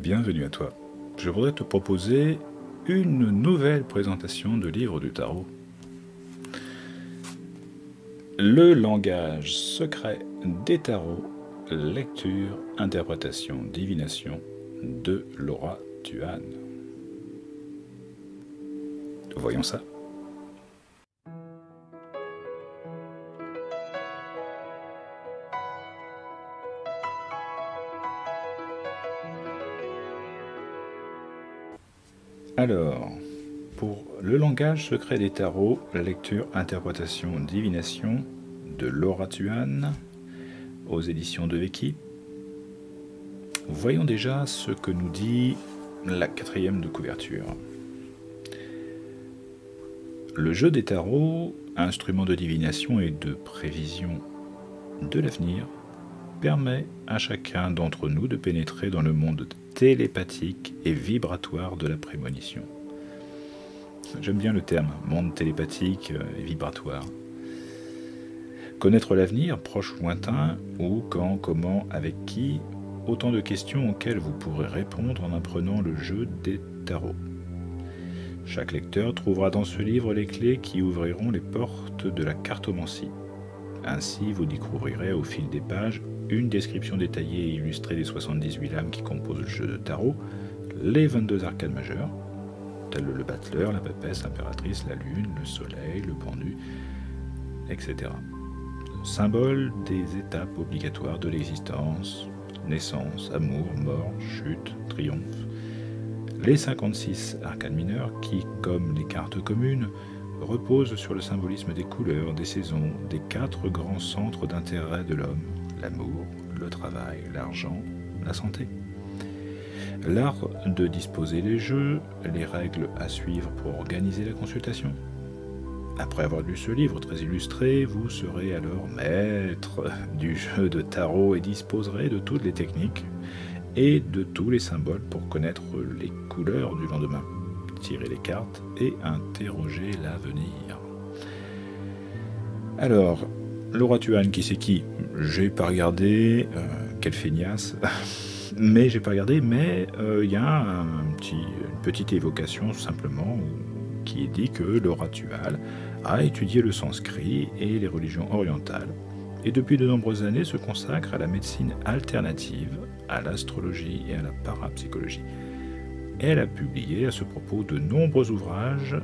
Bienvenue à toi. Je voudrais te proposer une nouvelle présentation de livre du tarot. Le langage secret des tarots, lecture, interprétation, divination de Laura Tuan. Voyons ça. Alors, pour le langage secret des tarots, lecture, interprétation, divination de Laura Tuan aux éditions de Veki. Voyons déjà ce que nous dit la 4e de couverture. Le jeu des tarots, instrument de divination et de prévision de l'avenir, permet à chacun d'entre nous de pénétrer dans le monde télépathique et vibratoire de la prémonition. J'aime bien le terme, monde télépathique et vibratoire. Connaître l'avenir, proche ou lointain, où, quand, comment, avec qui, autant de questions auxquelles vous pourrez répondre en apprenant le jeu des tarots. Chaque lecteur trouvera dans ce livre les clés qui ouvriront les portes de la cartomancie. Ainsi, vous découvrirez au fil des pages une description détaillée et illustrée des 78 lames qui composent le jeu de tarot, les 22 arcades majeures, tels le battleur, la papesse, l'impératrice, la lune, le soleil, le pendu, etc. Symbole des étapes obligatoires de l'existence, naissance, amour, mort, chute, triomphe. Les 56 arcades mineures qui, comme les cartes communes, reposent sur le symbolisme des couleurs, des saisons, des 4 grands centres d'intérêt de l'homme, l'amour, le travail, l'argent, la santé. L'art de disposer les jeux, les règles à suivre pour organiser la consultation. Après avoir lu ce livre très illustré, vous serez alors maître du jeu de tarot et disposerez de toutes les techniques et de tous les symboles pour connaître les couleurs du lendemain, tirer les cartes et interroger l'avenir. Alors, Laura Tuan, qui c'est qui? J'ai pas regardé, quelle feignasse, mais j'ai pas regardé, mais y a une petite évocation simplement qui dit que Laura Tuan a étudié le sanskrit et les religions orientales, et depuis de nombreuses années se consacre à la médecine alternative, à l'astrologie et à la parapsychologie. Elle a publié à ce propos de nombreux ouvrages,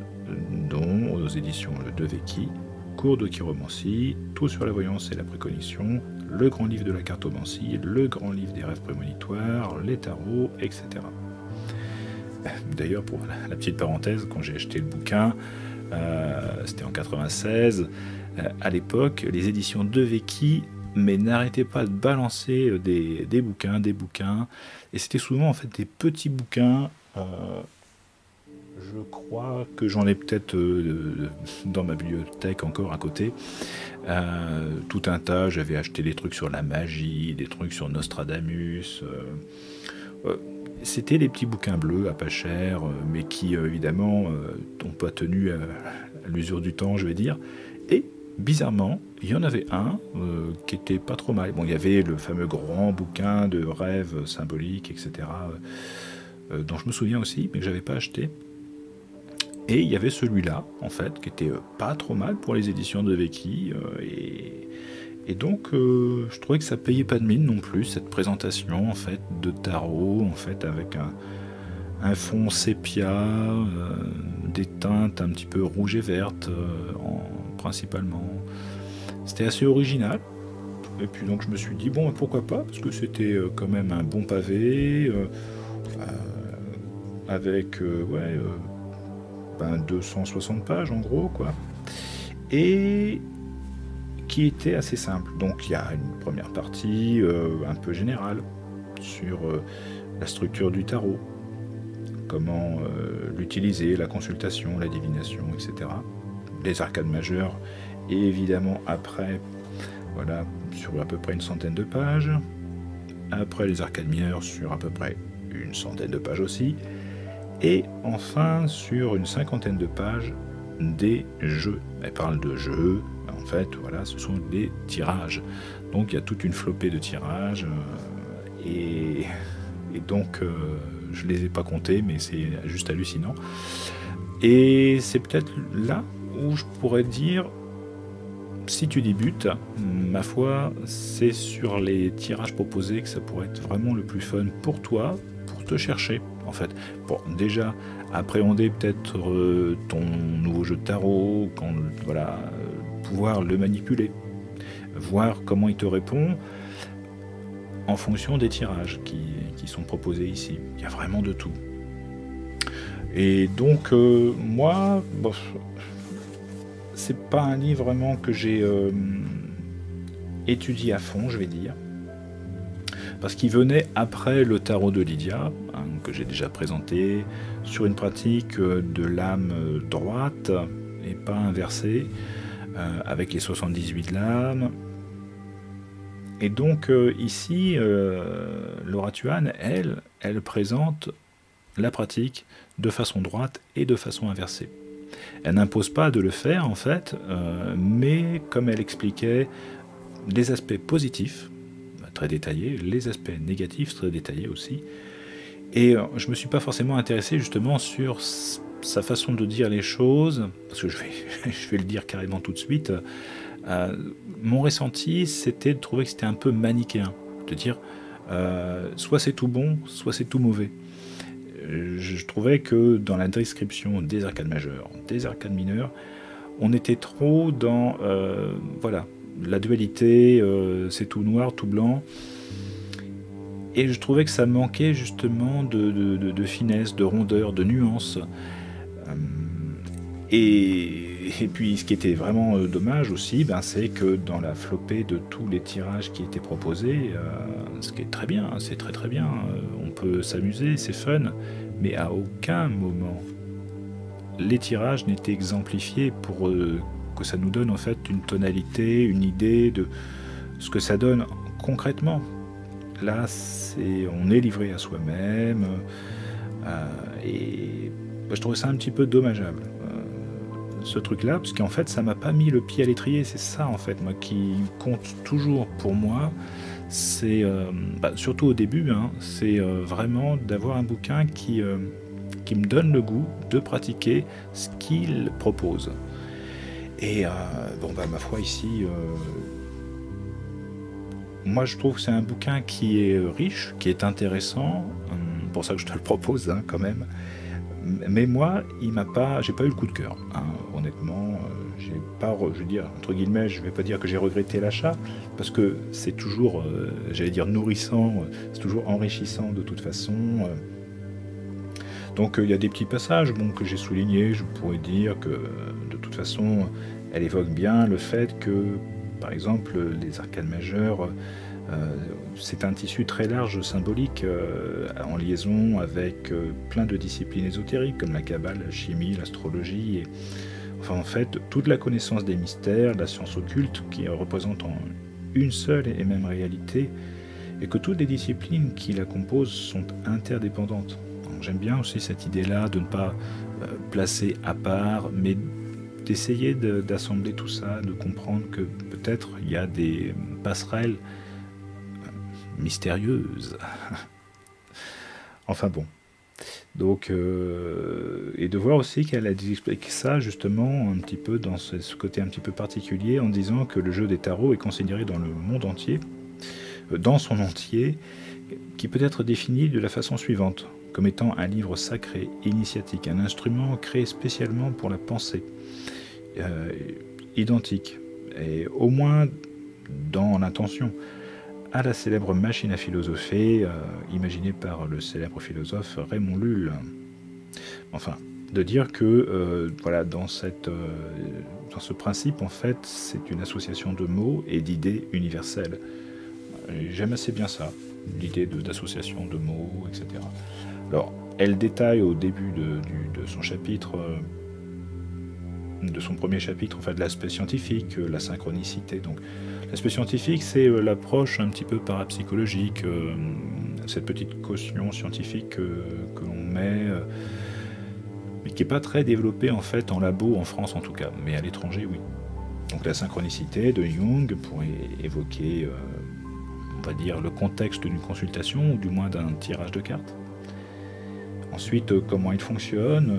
dont aux éditions de Veki, Cours de chiromancie, Tout sur la voyance et la précognition, Le grand livre de la cartomancie, Le grand livre des rêves prémonitoires, les tarots, etc. D'ailleurs, pour la petite parenthèse, quand j'ai acheté le bouquin, c'était en 96, à l'époque, les éditions de Veki n'arrêtaient pas de balancer des bouquins, et c'était souvent en fait des petits bouquins. Je crois que j'en ai peut-être dans ma bibliothèque encore à côté. Tout un tas, j'avais acheté des trucs sur la magie, des trucs sur Nostradamus. C'était des petits bouquins bleus à pas cher, mais qui évidemment n'ont pas tenu à l'usure du temps, je vais dire. Et bizarrement, il y en avait un qui était pas trop mal. Bon, il y avait le fameux grand bouquin de rêves symboliques, etc., dont je me souviens aussi, mais que j'avais pas acheté. Et il y avait celui-là, en fait, qui était pas trop mal pour les éditions de Veki. Et donc, je trouvais que ça payait pas de mine non plus, cette présentation, en fait, de tarot, en fait, avec un fond sépia, des teintes un petit peu rouges et vertes, principalement. C'était assez original. Et puis donc, je me suis dit, bon, pourquoi pas, parce que c'était quand même un bon pavé, avec, 260 pages en gros, quoi, et qui était assez simple. Donc il y a une première partie un peu générale sur la structure du tarot, comment l'utiliser, la consultation, la divination, etc. Les arcades majeures, et évidemment après, voilà, sur à peu près une centaine de pages. Après les arcades mineures sur à peu près une centaine de pages aussi. Et enfin, sur une cinquantaine de pages, des jeux. Elle parle de jeux, en fait, voilà, ce sont des tirages. Donc il y a toute une flopée de tirages, et donc je ne les ai pas comptés, mais c'est juste hallucinant. Et c'est peut-être là où je pourrais dire, si tu débutes, ma foi, c'est sur les tirages proposés que ça pourrait être vraiment le plus fun pour toi, pour te chercher, en fait. Pour déjà appréhender peut-être ton nouveau jeu de tarot, voilà, pouvoir le manipuler, voir comment il te répond en fonction des tirages qui sont proposés ici. Il y a vraiment de tout. Et donc, moi, bon, c'est pas un livre vraiment que j'ai étudié à fond, je vais dire. Parce qu'il venait après le tarot de Lydia, hein, que j'ai déjà présenté, sur une pratique de l'âme droite et pas inversée, avec les 78 lames. Et donc ici, Laura Tuan, elle présente la pratique de façon droite et de façon inversée. Elle n'impose pas de le faire en fait, mais comme elle expliquait les aspects positifs, très détaillés, les aspects négatifs, très détaillés aussi, et je ne me suis pas forcément intéressé justement sur sa façon de dire les choses, parce que je vais le dire carrément tout de suite. Mon ressenti, c'était de trouver que c'était un peu manichéen, de dire soit c'est tout bon, soit c'est tout mauvais. Je trouvais que dans la description des arcades majeures, des arcades mineures, on était trop dans voilà, la dualité, c'est tout noir, tout blanc. Et je trouvais que ça manquait justement de finesse, de rondeur, de nuance. Et puis ce qui était vraiment dommage aussi, c'est que dans la flopée de tous les tirages qui étaient proposés, ce qui est très bien, c'est très très bien, on peut s'amuser, c'est fun, mais à aucun moment les tirages n'étaient exemplifiés pour que ça nous donne en fait une tonalité, une idée de ce que ça donne concrètement. Là, on est livré à soi-même, et je trouve ça un petit peu dommageable. Ce truc-là, parce qu'en fait, ça m'a pas mis le pied à l'étrier. C'est ça, en fait, moi, qui compte toujours pour moi. C'est, surtout au début, c'est vraiment d'avoir un bouquin qui me donne le goût de pratiquer ce qu'il propose. Et ma foi, ici, moi, je trouve que c'est un bouquin qui est riche, qui est intéressant. Pour ça que je te le propose, quand même. Mais moi, j'ai pas eu le coup de cœur. Honnêtement, j'ai pas, je veux dire, entre guillemets, je vais pas dire que j'ai regretté l'achat, parce que c'est toujours, j'allais dire, nourrissant, c'est toujours enrichissant de toute façon. Donc il y a des petits passages que j'ai soulignés. Je pourrais dire que de toute façon, elle évoque bien le fait que, par exemple, les arcades majeures, c'est un tissu très large symbolique en liaison avec plein de disciplines ésotériques comme la Kabbale, la chimie, l'astrologie, et enfin en fait toute la connaissance des mystères, la science occulte qui représente en une seule et même réalité, et que toutes les disciplines qui la composent sont interdépendantes. Donc, j'aime bien aussi cette idée-là de ne pas placer à part, mais d'essayer d'assembler tout ça, de comprendre que peut-être il y a des passerelles mystérieuse. Enfin bon. Donc, et de voir aussi qu'elle a expliqué ça justement un petit peu dans ce côté un petit peu particulier en disant que le jeu des tarots est considéré dans le monde entier, dans son entier, qui peut être défini de la façon suivante, comme étant un livre sacré, initiatique, un instrument créé spécialement pour la pensée, identique, et au moins dans l'intention, à la célèbre machine à philosopher, imaginée par le célèbre philosophe Raymond Lull. Enfin, de dire que voilà, dans ce principe, en fait, c'est une association de mots et d'idées universelles. J'aime assez bien ça, l'idée d'association de mots, etc. Alors, elle détaille au début de son chapitre, de son premier chapitre, en fait, l'aspect scientifique, la synchronicité. Donc, l'aspect scientifique, c'est l'approche un petit peu parapsychologique, cette petite caution scientifique que l'on met, mais qui n'est pas très développée en fait en labo, en France en tout cas, mais à l'étranger, oui. Donc la synchronicité de Jung pour évoquer on va dire, le contexte d'une consultation, ou du moins d'un tirage de cartes. Ensuite, comment il fonctionne,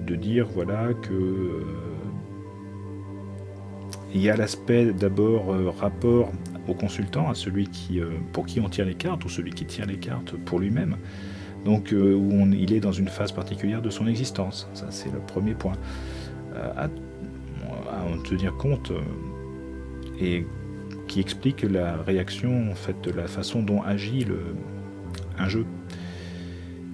de dire voilà que il y a l'aspect d'abord rapport au consultant, à celui pour qui on tire les cartes, ou celui qui tire les cartes pour lui-même. Donc où il est dans une phase particulière de son existence. Ça, c'est le premier point à en tenir compte et qui explique la réaction, en fait, de la façon dont agit un jeu.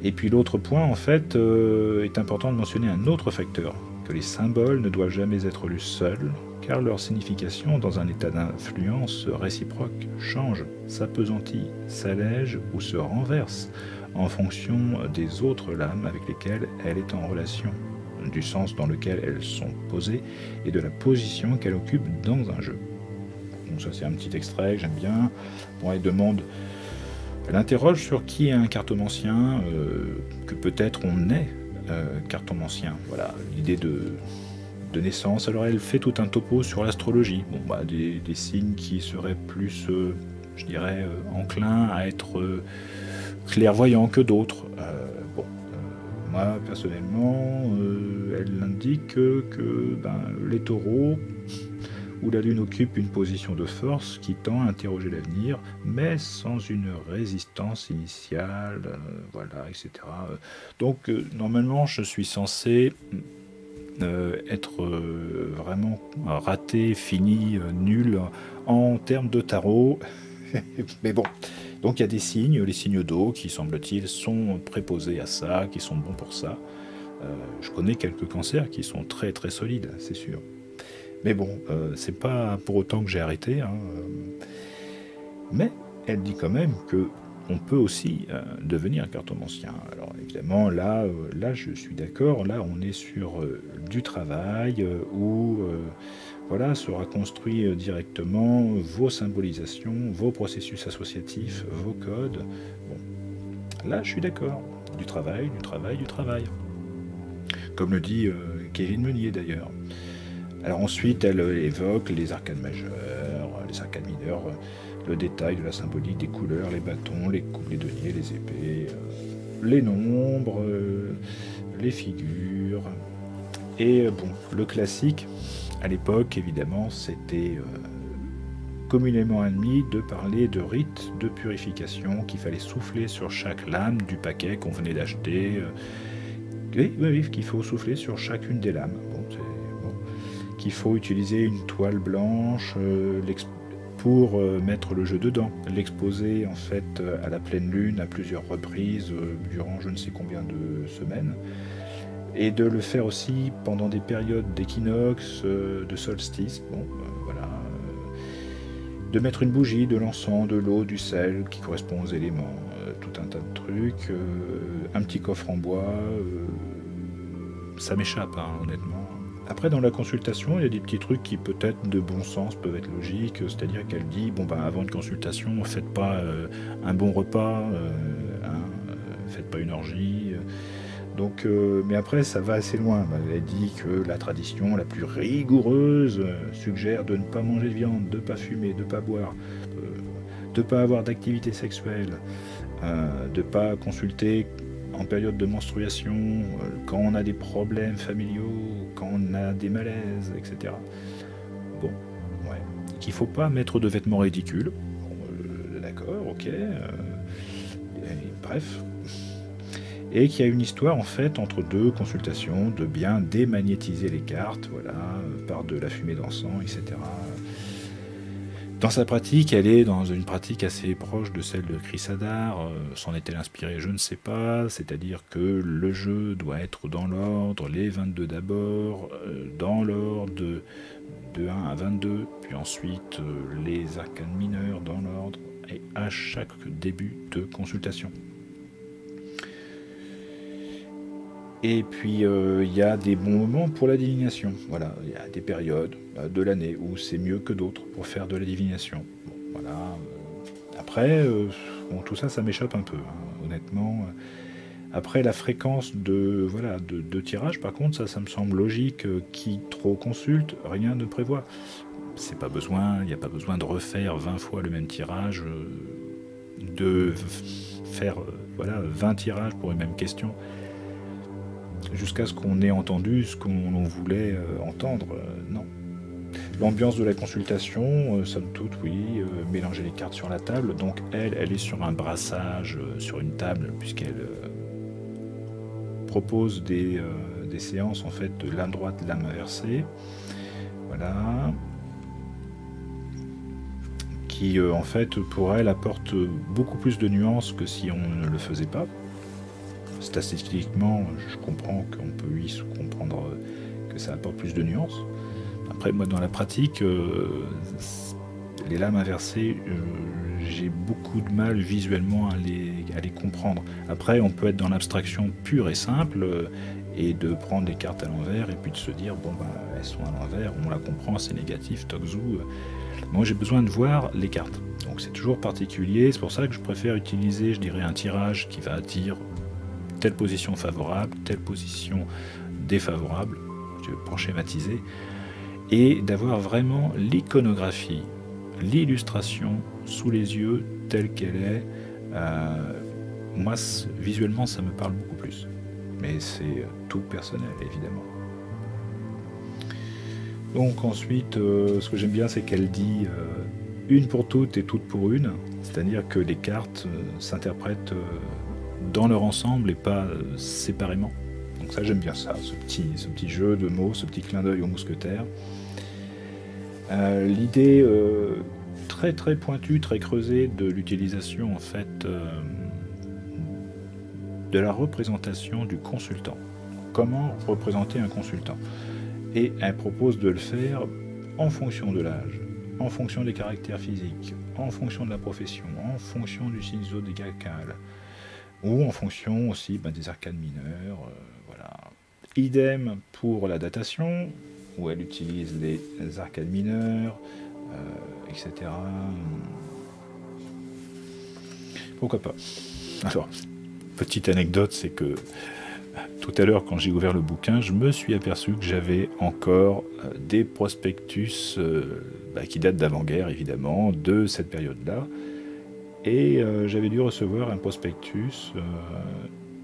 Et puis l'autre point, en fait, est important de mentionner un autre facteur, que les symboles ne doivent jamais être lus seuls, car leur signification, dans un état d'influence réciproque, change, s'appesantit, s'allège ou se renverse en fonction des autres lames avec lesquelles elle est en relation, du sens dans lequel elles sont posées et de la position qu'elle occupe dans un jeu. Donc ça, c'est un petit extrait que j'aime bien. Bon, elle interroge sur qui est un cartomancien, que peut-être on est cartomancien. Voilà, l'idée de naissance. Alors elle fait tout un topo sur l'astrologie. Bon, bah, des signes qui seraient plus, je dirais, enclins à être clairvoyants que d'autres. Moi, personnellement, elle indique que les taureaux, où la Lune occupe une position de force qui tend à interroger l'avenir, mais sans une résistance initiale, voilà, etc. Donc, normalement, je suis censé être vraiment raté, fini, nul en termes de tarot. Mais bon, donc il y a des signes, les signes d'eau qui, semble-t-il, sont préposés à ça, qui sont bons pour ça. Je connais quelques cancers qui sont très très solides, c'est sûr. Mais bon, c'est pas pour autant que j'ai arrêté. Hein. Mais elle dit quand même que on peut aussi devenir cartomancien. Alors évidemment, là je suis d'accord. Là, on est sur du travail où voilà, sera construit directement vos symbolisations, vos processus associatifs, vos codes. Bon, là, je suis d'accord. Du travail, du travail, du travail. Comme le dit Kevin Meunier d'ailleurs. Alors ensuite, elle évoque les arcanes majeures, les arcanes mineures, le détail de la symbolique des couleurs, les bâtons, les coupes, les deniers, les épées, les nombres, les figures. Et bon, le classique, à l'époque, évidemment, c'était communément admis de parler de rites de purification qu'il fallait souffler sur chaque lame du paquet qu'on venait d'acheter. Oui, qu'il faut souffler sur chacune des lames. Qu'il faut utiliser une toile blanche pour mettre le jeu dedans, l'exposer en fait à la pleine lune à plusieurs reprises durant je ne sais combien de semaines, et de le faire aussi pendant des périodes d'équinoxe, de solstice, voilà, de mettre une bougie, de l'encens, de l'eau, du sel qui correspond aux éléments, tout un tas de trucs, un petit coffre en bois, ça m'échappe hein, honnêtement. Après, dans la consultation, il y a des petits trucs qui, peut-être, de bon sens, peuvent être logiques. C'est-à-dire qu'elle dit, avant une consultation, faites pas un bon repas, faites pas une orgie. Donc, mais après, ça va assez loin. Elle dit que la tradition la plus rigoureuse suggère de ne pas manger de viande, de ne pas fumer, de ne pas boire, de ne pas avoir d'activité sexuelle, de ne pas consulter en période de menstruation, quand on a des problèmes familiaux, quand on a des malaises, etc. Bon, ouais. Qu'il ne faut pas mettre de vêtements ridicules. Bon, d'accord, ok. Bref. Et qu'il y a une histoire, en fait, entre deux consultations, de bien démagnétiser les cartes, voilà, par de la fumée d'encens, etc. Dans sa pratique, elle est dans une pratique assez proche de celle de Chris Hadar. S'en est-elle inspirée? Je ne sais pas. C'est-à-dire que le jeu doit être dans l'ordre, les 22 d'abord, dans l'ordre de 1 à 22, puis ensuite les arcanes mineures dans l'ordre, et à chaque début de consultation. Et puis, il y a des bons moments pour la divination. Voilà, il y a des périodes de l'année où c'est mieux que d'autres pour faire de la divination. Bon, voilà. Après, tout ça, ça m'échappe un peu, hein, honnêtement. Après, la fréquence de, voilà, de tirage, par contre, ça me semble logique. Qui trop consulte, rien ne prévoit. C'est pas besoin, il n'y a pas besoin de refaire 20 fois le même tirage, de faire voilà, 20 tirages pour une même question, jusqu'à ce qu'on ait entendu ce qu'on voulait entendre. Non. L'ambiance de la consultation, somme toute, oui, mélanger les cartes sur la table. Donc elle est sur un brassage, sur une table, puisqu'elle propose des séances en fait de lame droite, lame inversée. Voilà. Qui en fait pour elle apporte beaucoup plus de nuances que si on ne le faisait pas. Statistiquement, je comprends qu'on peut oui comprendre que ça apporte plus de nuances. Après, moi, dans la pratique, les lames inversées, j'ai beaucoup de mal visuellement à les comprendre. Après, on peut être dans l'abstraction pure et simple et de prendre les cartes à l'envers et puis de se dire, bon, bah, elles sont à l'envers, on la comprend, c'est négatif, Tokzu. Moi, j'ai besoin de voir les cartes. Donc, c'est toujours particulier. C'est pour ça que je préfère utiliser, je dirais, un tirage qui va dire telle position favorable, telle position défavorable, pour schématiser, et d'avoir vraiment l'iconographie, l'illustration sous les yeux telle qu'elle est. Moi, visuellement, ça me parle beaucoup plus. Mais c'est tout personnel, évidemment. Donc ensuite, ce que j'aime bien, c'est qu'elle dit une pour toutes et toutes pour une, c'est-à-dire que les cartes s'interprètent dans leur ensemble et pas séparément. Donc ça, j'aime bien ça, ce petit jeu de mots, ce petit clin d'œil aux mousquetaires. L'idée très très pointue, très creusée de l'utilisation en fait de la représentation du consultant. Comment représenter un consultant? Et elle propose de le faire en fonction de l'âge, en fonction des caractères physiques, en fonction de la profession, en fonction du signe zodiacal, ou en fonction aussi des arcanes mineurs. Voilà. Idem pour la datation, où elle utilise les arcanes mineurs, etc. Pourquoi pas? Alors, petite anecdote, c'est que tout à l'heure, quand j'ai ouvert le bouquin, je me suis aperçu que j'avais encore des prospectus qui datent d'avant-guerre, évidemment, de cette période-là. Et j'avais dû recevoir un prospectus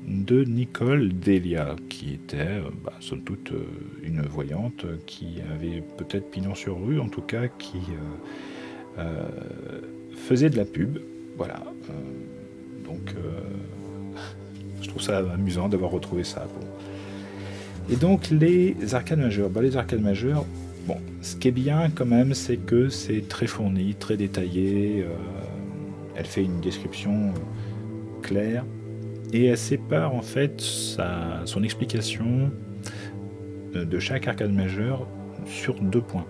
de Nicole Delia, qui était, somme toute, une voyante qui avait peut-être pignon sur rue, en tout cas, qui faisait de la pub. Voilà. Donc... je trouve ça amusant d'avoir retrouvé ça. Bon. Et donc les arcanes majeures. Les arcanes majeures, bon, ce qui est bien quand même, c'est que c'est très fourni, très détaillé. Elle fait une description claire et elle sépare en fait son explication de chaque arcane majeure sur 2 points.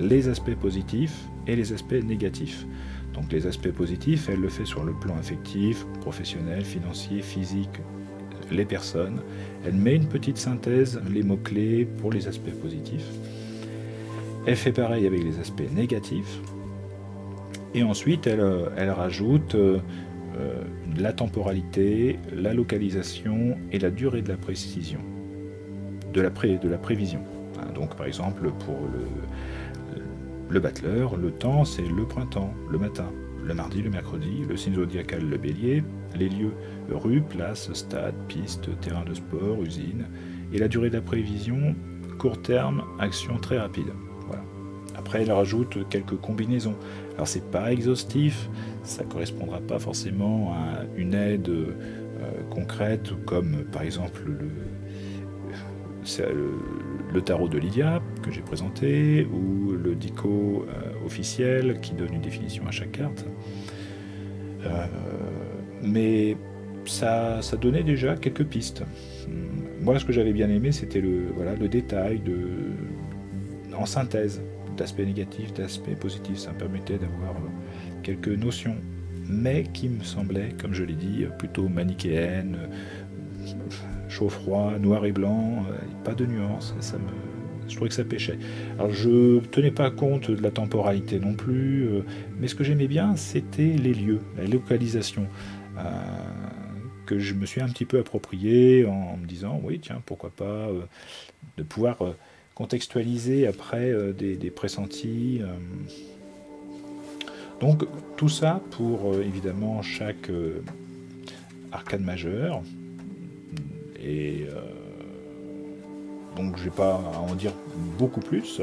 Les aspects positifs et les aspects négatifs. Donc les aspects positifs, elle le fait sur le plan affectif, professionnel, financier, physique, les personnes. Elle met une petite synthèse, les mots-clés pour les aspects positifs. Elle fait pareil avec les aspects négatifs. Et ensuite, elle rajoute la temporalité, la localisation et la durée de la précision, de la prévision. Donc par exemple, pour le battleur, le temps, c'est le printemps, le matin, le mardi, le mercredi, le signe zodiacal, le bélier, les lieux, rue, place, stade, piste, terrain de sport, usine, et la durée de la prévision, court terme, action très rapide. Voilà. Après, elle rajoute quelques combinaisons. Alors, c'est pas exhaustif, ça correspondra pas forcément à une aide concrète, comme par exemple le tarot de Lydia que j'ai présenté, ou le dico officiel qui donne une définition à chaque carte. Mais ça donnait déjà quelques pistes. Moi, ce que j'avais bien aimé, c'était le détail en synthèse d'aspect négatif, d'aspect positif. Ça me permettait d'avoir quelques notions, mais qui me semblaient, comme je l'ai dit, plutôt manichéennes, chaud-froid, noir et blanc, pas de nuances. Je trouvais que ça pêchait. Alors je tenais pas compte de la temporalité non plus, mais ce que j'aimais bien, c'était les lieux, la localisation. que je me suis un petit peu approprié en me disant, oui, tiens, pourquoi pas, de pouvoir contextualiser après des pressentis. Donc tout ça pour évidemment chaque arcane majeure. Et donc je vais pas en dire beaucoup plus.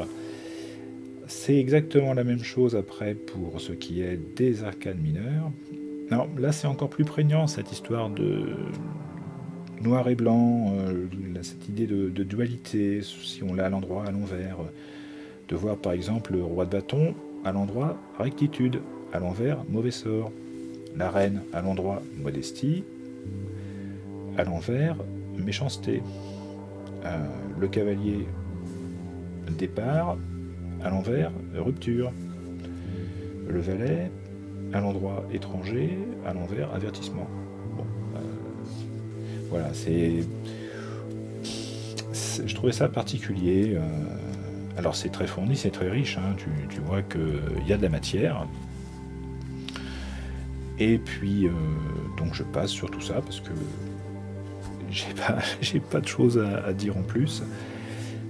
C'est exactement la même chose après pour ce qui est des arcanes mineures. Alors là c'est encore plus prégnant cette histoire de noir et blanc, cette idée de dualité, si on l'a à l'endroit, à l'envers, de voir par exemple le roi de bâton à l'endroit rectitude, à l'envers mauvais sort, la reine à l'endroit modestie, à l'envers méchanceté, le cavalier départ, à l'envers rupture, le valet à l'endroit étranger, à l'envers avertissement. Bon, voilà, je trouvais ça particulier. Alors c'est très fourni, c'est très riche, hein, tu vois qu'il y a de la matière. Et puis, donc je passe sur tout ça parce que j'ai pas de choses à dire en plus.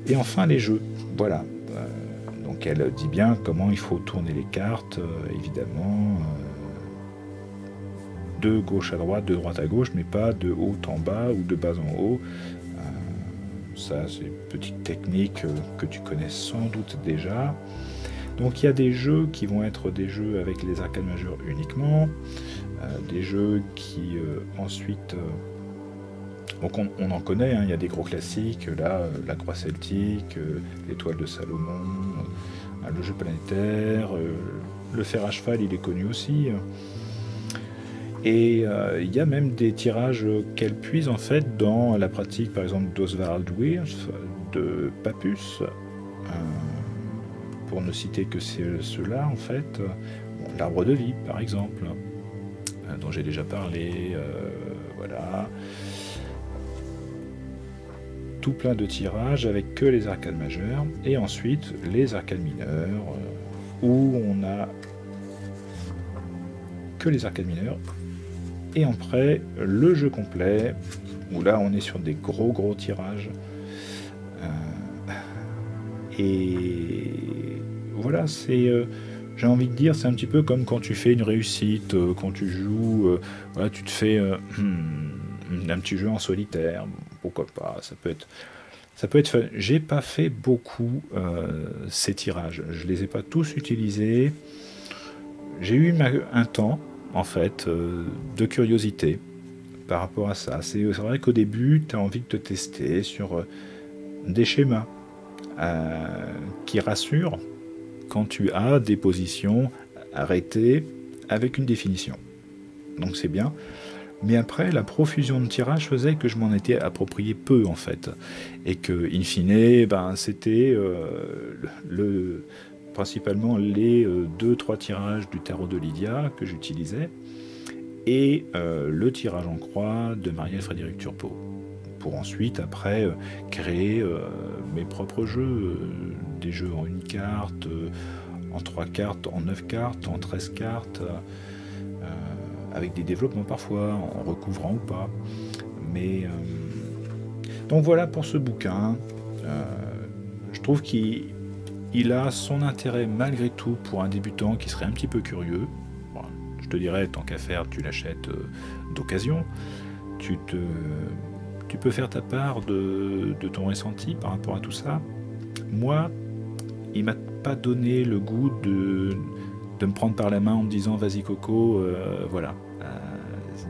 Et enfin les jeux, voilà. Donc elle dit bien comment il faut tourner les cartes, évidemment, de gauche à droite, de droite à gauche, mais pas de haut en bas ou de bas en haut. Ça, c'est une petite technique que tu connais sans doute déjà. Donc il y a des jeux qui vont être des jeux avec les arcanes majeures uniquement, des jeux qui ensuite... donc on en connaît, hein, il y a des gros classiques, là, la croix celtique, l'étoile de Salomon, le jeu planétaire, le fer à cheval, il est connu aussi. Et il y a même des tirages qu'elle puise en fait dans la pratique, par exemple, d'Oswald Wirth, de Papus, pour ne citer que ceux-là, en fait. Bon, l'arbre de vie, par exemple, dont j'ai déjà parlé, voilà. Tout plein de tirages avec que les arcanes majeures, et ensuite les arcanes mineures, où on a que les arcanes mineures, et après le jeu complet, où là on est sur des gros tirages. Et voilà, c'est... j'ai envie de dire, c'est un petit peu comme quand tu fais une réussite, quand tu joues, voilà, tu te fais un petit jeu en solitaire, pourquoi pas, ça peut être fun. J'ai pas fait beaucoup ces tirages, je les ai pas tous utilisés. J'ai eu un temps, en fait, de curiosité par rapport à ça. C'est vrai qu'au début, tu as envie de te tester sur des schémas qui rassurent quand tu as des positions arrêtées avec une définition. Donc c'est bien. Mais après, la profusion de tirages faisait que je m'en étais approprié peu, en fait. Et que, in fine, ben, c'était principalement les 2-3 tirages du tarot de Lydia que j'utilisais, et le tirage en croix de Marielle Frédéric Turpot, pour ensuite, après, créer mes propres jeux, des jeux en 1 carte, en 3 cartes, en 9 cartes, en 13 cartes, avec des développements parfois, en recouvrant ou pas. Mais donc voilà pour ce bouquin. Je trouve qu'il a son intérêt malgré tout pour un débutant qui serait un petit peu curieux. Bon, je te dirais, tant qu'à faire, tu l'achètes d'occasion. Tu peux faire ta part de ton ressenti par rapport à tout ça. Moi, il m'a pas donné le goût de me prendre par la main en me disant vas-y Coco, voilà.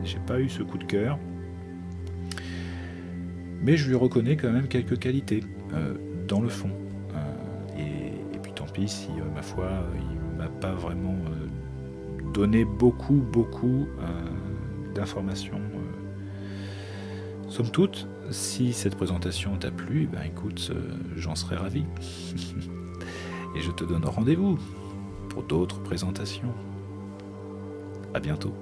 J'ai pas eu ce coup de cœur. Mais je lui reconnais quand même quelques qualités dans le fond. Et puis tant pis si, ma foi, il m'a pas vraiment donné beaucoup d'informations. Somme toute, si cette présentation t'a plu, ben écoute, j'en serais ravi. Et je te donne rendez-vous pour d'autres présentations. À bientôt.